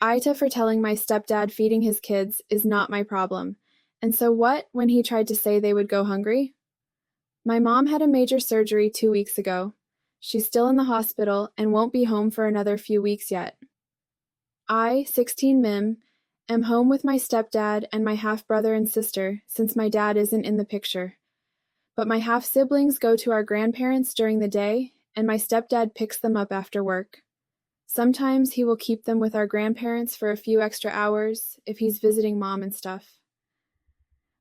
AITA for telling my stepdad feeding his kids is not my problem. And so what when he tried to say they would go hungry? My mom had a major surgery 2 weeks ago. She's still in the hospital and won't be home for another few weeks yet. I, 16 Mim, am home with my stepdad and my half-brother and sister since my dad isn't in the picture. But my half-siblings go to our grandparents during the day and my stepdad picks them up after work. Sometimes he will keep them with our grandparents for a few extra hours if he's visiting mom and stuff.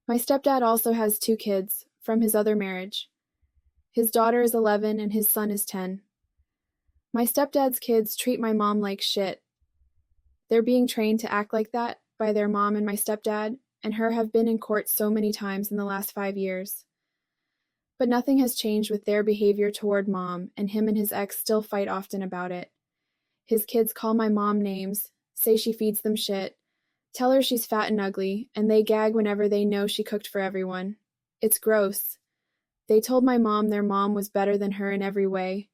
My stepdad also has 2 kids from his other marriage. His daughter is 11 and his son is 10. My stepdad's kids treat my mom like shit. They're being trained to act like that by their mom and my stepdad, and her have been in court so many times in the last 5 years. But nothing has changed with their behavior toward mom, and him and his ex still fight often about it. His kids call my mom names, say she feeds them shit, tell her she's fat and ugly, and they gag whenever they know she cooked for everyone. It's gross. They told my mom their mom was better than her in every way,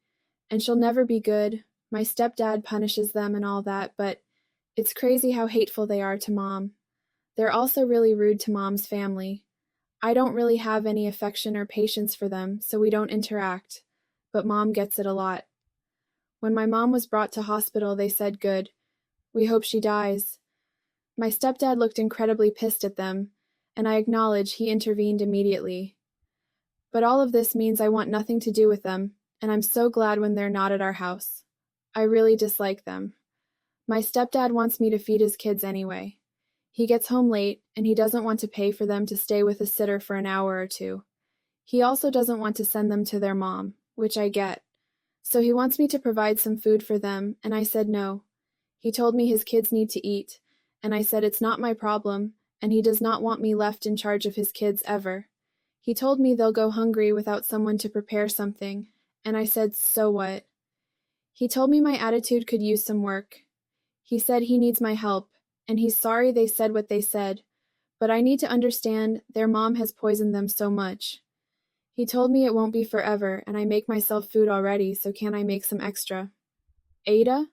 and she'll never be good. My stepdad punishes them and all that, but it's crazy how hateful they are to mom. They're also really rude to mom's family. I don't really have any affection or patience for them, so we don't interact, but mom gets it a lot. When my mom was brought to hospital, they said good. We hope she dies. My stepdad looked incredibly pissed at them, and I acknowledge he intervened immediately. But all of this means I want nothing to do with them, and I'm so glad when they're not at our house. I really dislike them. My stepdad wants me to feed his kids anyway. He gets home late, and he doesn't want to pay for them to stay with a sitter for an hour or two. He also doesn't want to send them to their mom, which I get. So he wants me to provide some food for them, and I said no. He told me his kids need to eat, and I said it's not my problem, and he does not want me left in charge of his kids ever. He told me they'll go hungry without someone to prepare something, and I said, so what? He told me my attitude could use some work. He said he needs my help, and he's sorry they said what they said, but I need to understand their mom has poisoned them so much. He told me it won't be forever, and I make myself food already, so can I make some extra? Ada?